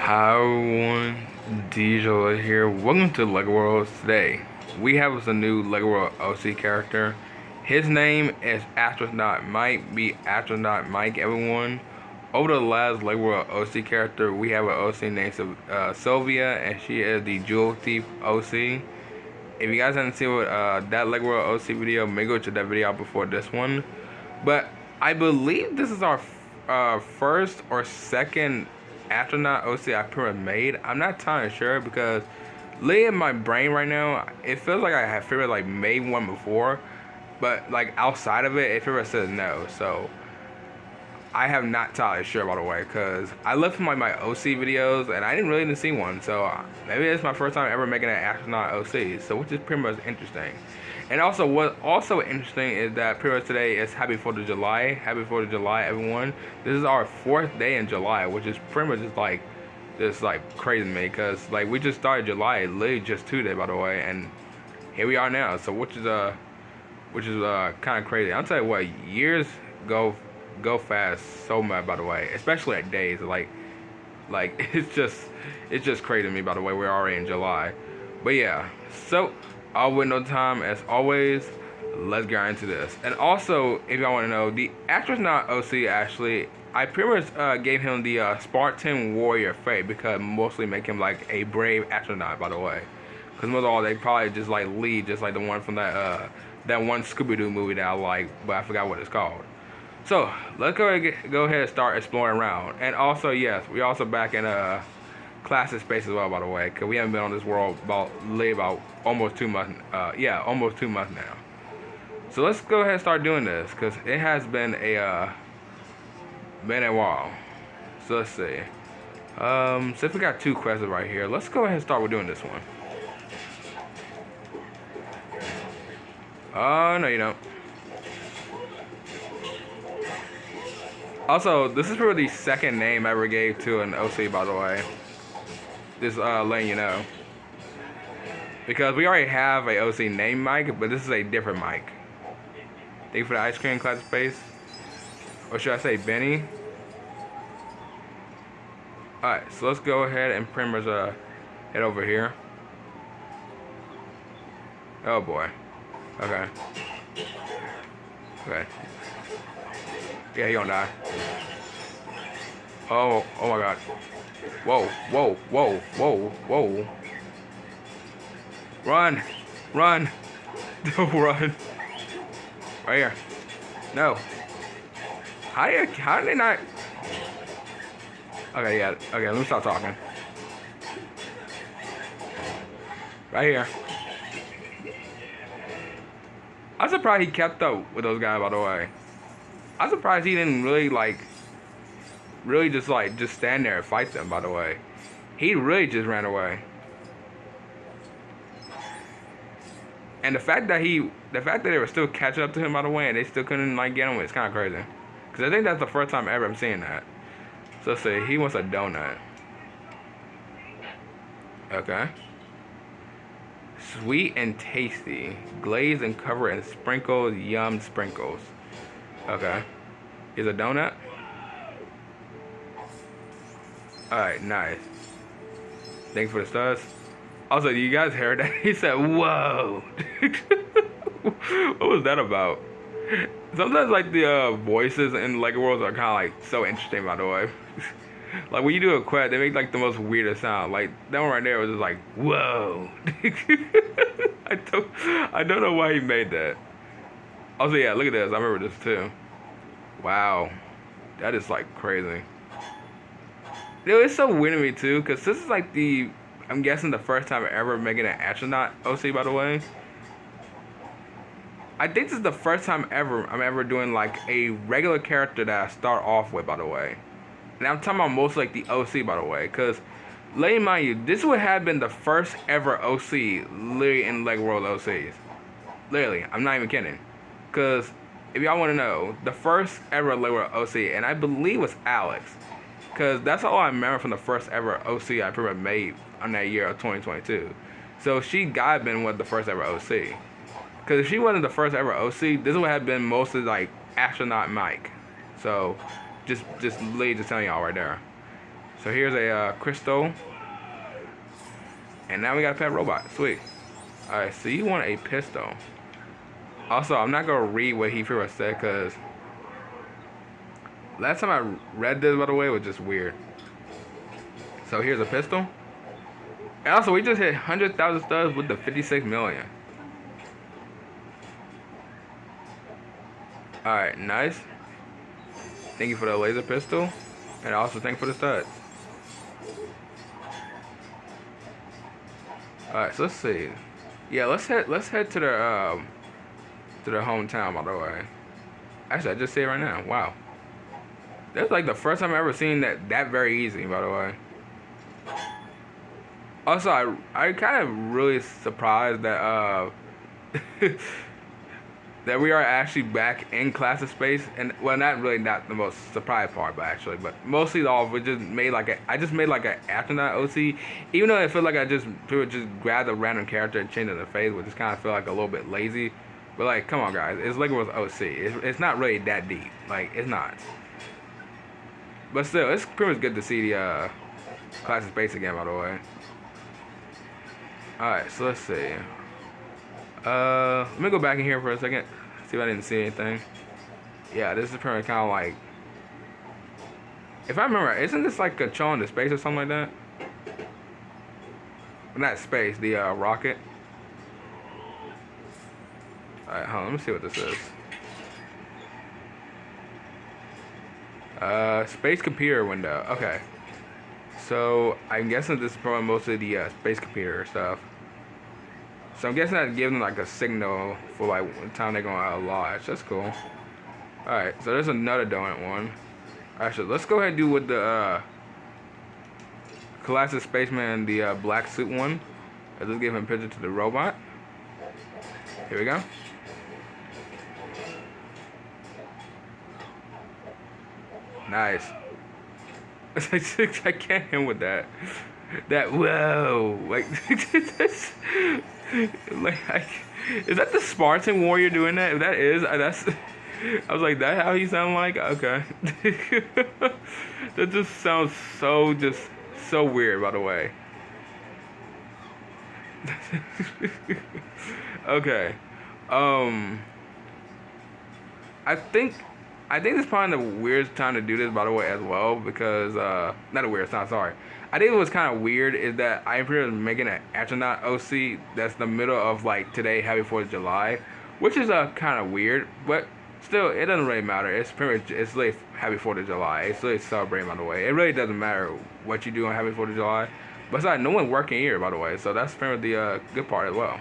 Hi everyone, DJ here. Welcome to LEGO World. Today, we have us a new LEGO World OC character. His name is Astronaut Mike. Be Astronaut Mike, everyone. Over the last LEGO World OC character, we have an OC named Sylvia, and she is the Jewel Thief OC. If you guys haven't seen what, that LEGO World OC video, maybe go check that video out before this one. But I believe this is our first or second Astronaut OC I pretty much made. I'm not entirely sure because literally in my brain right now, it feels like I have figured like made one before, but like outside of it, it feels says no. So I have not entirely sure, by the way, because I looked for my OC videos and I didn't really see one. So maybe it's my first time ever making an Astronaut OC. So which is pretty much interesting. And also, what's also interesting is that pretty much today is Happy 4th of July. Happy 4th of July, everyone. This is our 4th day in July, which is pretty much just like crazy to me, because like we just started July, literally just 2 days, by the way, and here we are now. So which is kind of crazy. I'll tell you what, years go fast so much, by the way, especially at days. Like it's just crazy to me, by the way. We're already in July, but yeah. So all with no time, as always, let's get right into this. And also, if y'all want to know, the Astronaut OC actually, I pretty much gave him the Spartan Warrior Fate because mostly make him like a brave astronaut, by the way. Because most of all, they probably just like lead, just like the one from that one Scooby-Doo movie that I like, but I forgot what it's called. So let's go ahead and start exploring around. And also, yes, we also back in classic space as well, by the way, because we haven't been on this world about almost 2 months. Yeah, almost 2 months now. So let's go ahead and start doing this, because it has been a while. So let's see. Since we got 2 quests right here, let's go ahead and start with doing this one. Oh no, you don't. Also, this is probably the second name I ever gave to an OC, by the way. Just letting you know. Because we already have a OC named Mike, but this is a different Mike. Thank you for the ice cream, class space. Or should I say Benny? Alright, so let's go ahead and pretty much head over here. Oh boy. Okay. Okay. Yeah, he gonna die. Oh my god. Whoa, whoa, whoa, whoa, whoa. Run! Run! Don't run. Right here. No. How did they not? Okay, yeah. Okay, let me stop talking. Right here. I'm surprised he kept up with those guys, by the way. I'm surprised he didn't really just stand there and fight them, by the way. He really just ran away. And the fact that they were still catching up to him, by the way, and they still couldn't like get him, it's kind of crazy. Because I think that's the first time ever I'm seeing that. So let's see, he wants a donut. Okay. Sweet and tasty, glazed and covered in sprinkled yum sprinkles. Okay. Here's a donut. Alright, nice. Thanks for the stars. Also, you guys heard that? He said, whoa. What was that about? Sometimes, like, the voices in LEGO Worlds are kind of, like, so interesting, by the way. Like, when you do a quest, they make, like, the most weirdest sound. Like, that one right there was just like, whoa. I don't know why he made that. Also, yeah, look at this. I remember this, too. Wow. That is, like, crazy. Dude, it's so weird to me, too, because this is, like, I'm guessing the first time ever making an astronaut OC, by the way. I think this is the first time I'm ever doing, like, a regular character that I start off with, by the way. And I'm talking about mostly, like, the OC, by the way, because, let me mind you, this would have been the first ever OC, literally, in LEGO World OCs. Literally, I'm not even kidding. Because, if y'all want to know, the first ever LEGO World OC, and I believe was Alex. Because that's all I remember from the first ever OC I pretty much made on that year of 2022. So she gotta been one of the first ever OC. Because if she wasn't the first ever OC, this would have been mostly like Astronaut Mike. So just literally just telling y'all right there. So here's a crystal. And now we got a pet robot. Sweet. Alright, so you want a pistol. Also, I'm not going to read what he pretty much said because last time I read this, by the way, was just weird. So here's a pistol. And also, we just hit 100,000 stars with the 56 million. Alright, nice. Thank you for the laser pistol. And also thank you for the studs. Alright, so let's see. Yeah, let's head to the hometown, by the way. Actually, I just see it right now. Wow. That's like the first time I've ever seen that very easy, by the way. Also, I kind of really surprised that that we are actually back in class of space, and well, not the most surprised part, but mostly all we just made like I just made like an astronaut OC, even though it felt like I just grabbed a random character and changed the face, which just kind of feel like a little bit lazy. But like, come on, guys, it's like it was OC. It's not really that deep. Like, it's not. But still, it's pretty much good to see the class of space again, by the way. All right, so let's see. Let me go back in here for a second. See if I didn't see anything. Yeah, this is pretty kind of like, if I remember, isn't this like a Cho into space or something like that? Not space, the rocket. Alright, hold on, let me see what this is. Space computer window. Okay. So I'm guessing this is probably mostly the space computer stuff. So I'm guessing that gives them like a signal for like what time they're gonna launch. That's cool. Alright, so there's another donut one. Actually, let's go ahead and do with the Classic Spaceman, the black suit one. Let's give him a picture to the robot. Here we go. Nice. I can't hit him with that. That whoa, like that's like is that the Spartan warrior doing that? If that is, that's. I was like, that how he sound like? Okay. That just sounds so weird, by the way. Okay. I think it's probably the weirdest time to do this, by the way, as well, because not a weird time, sorry. I think it was kind of weird is that I'm pretty much making an astronaut OC that's the middle of like today, Happy 4th of July, which is kind of weird, but still, it doesn't really matter. It's pretty much, it's like Happy 4th of July. It's really celebrating, by the way. It really doesn't matter what you do on Happy 4th of July. Besides, no one's working here, by the way, so that's pretty much the good part as well.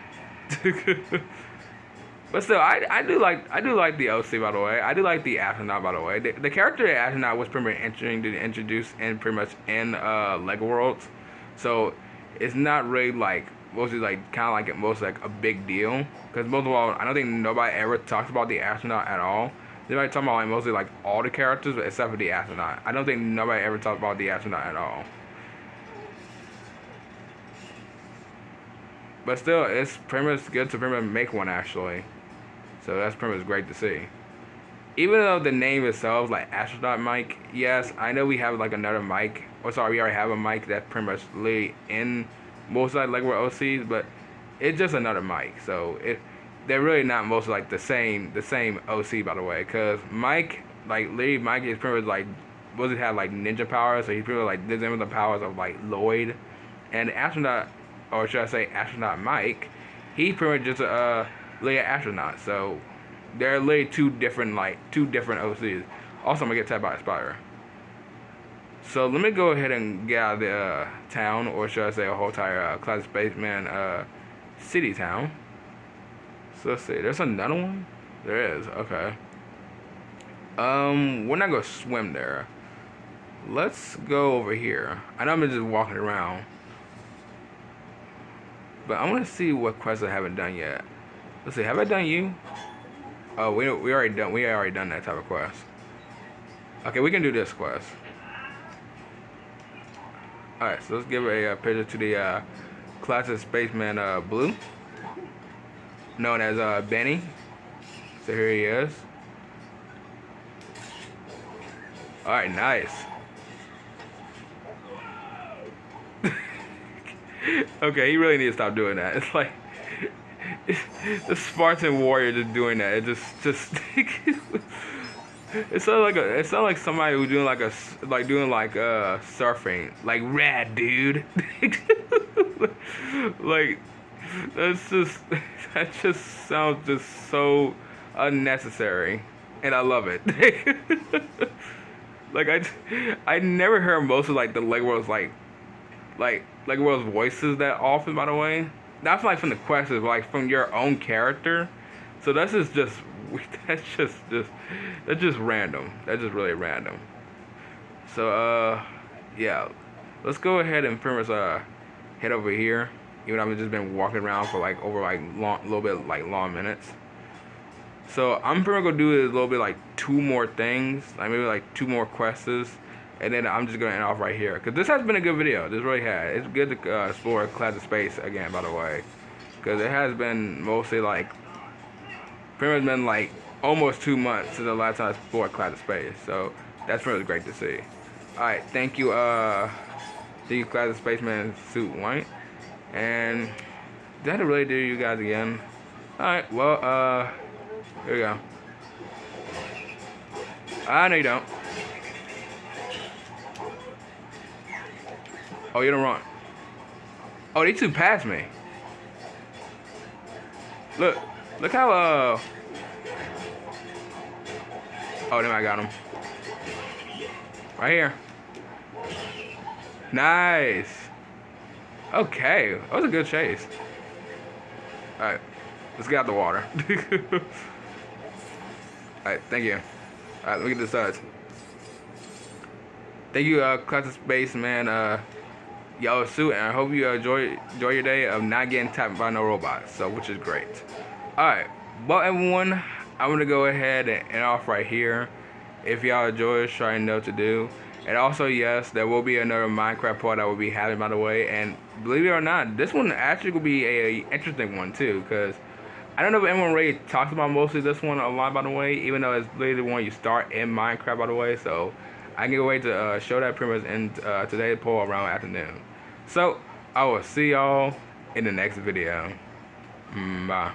But still, I do like the OC, by the way. I do like the astronaut, by the way. The character of the astronaut was pretty much interesting to introduce in pretty much in Lego Worlds, so it's not really like mostly like kind of like most like a big deal, because most of all, I don't think nobody ever talks about the astronaut at all. They might talk about like mostly like all the characters except for the astronaut. I don't think nobody ever talks about the astronaut at all. But still, it's pretty much good to pretty much make one actually. So that's pretty much great to see. Even though the name itself, like Astronaut Mike, yes, I know we have like another mic. Or sorry, we already have a mic that's pretty much literally in most like we're OCs, but it's just another mic. So they're really not most like the same OC, by the way. Cause Mike, like literally Mike is pretty much like does he have like ninja powers? So he's pretty much like does the powers of like Lloyd, and Astronaut, or should I say Astronaut Mike? He's pretty much just literally an astronaut. So they're literally two different OCs. Also, I'm gonna get tapped by a spider. So let me go ahead and get out of the town, or should I say a whole entire Classic Spaceman city town. So let's see. There's another one. There is. Okay. We're not gonna swim there. Let's go over here. I know I'm just walking around, but I want to see what quests I haven't done yet. Let's see. Have I done you? Oh, we already done that type of quest. Okay, we can do this quest. All right, so let's give a picture to the Classic Spaceman Blue, known as Benny. So here he is. All right, nice. Okay, he really needs to stop doing that. It's like the Spartan warrior just doing that. It just it sounds like somebody who's doing surfing. Like rad, dude. Like that's just that just sounds just so unnecessary, and I love it. Like I never hear most of like the Legworld's Legworld's voices that often. By the way, not from, like from the questions, but like from your own character. So that's just that's just random. That's just really random. So yeah, let's go ahead and pretty much head over here. Even though I've just been walking around for like over like long, little bit like long minutes. So I'm pretty much gonna do a little bit like two more things, like maybe like two more quests, and then I'm just gonna end off right here. Cause this has been a good video. This really has. It's good to explore class of space again, by the way, cause it has been mostly like pretty much been like almost 2 months since the last time I explored class of space. So that's really great to see. All right, thank you, class of spaceman suit white, and did I really do you guys again? All right, well, here we go. No, you don't. Oh, you don't run. Oh, they two passed me. Look how, oh, then I got him. Right here. Nice. Okay, that was a good chase. All right, let's get out the water. Alright, thank you. Alright, let me get this started. Thank you, class of space, man. Y'all suit, and I hope you enjoy your day of not getting tapped by no robots. So, which is great. Alright, well, everyone, I'm gonna go ahead and end off right here. If y'all enjoy, sure I know what to do. And also, yes, there will be another Minecraft part I will be having, by the way. And believe it or not, this one actually will be a interesting one too, because I don't know if anyone really talks about mostly this one a lot, by the way, even though it's literally the one you start in Minecraft, by the way. So I can wait to show that pretty much in today's poll around afternoon. So I will see y'all in the next video. Bye.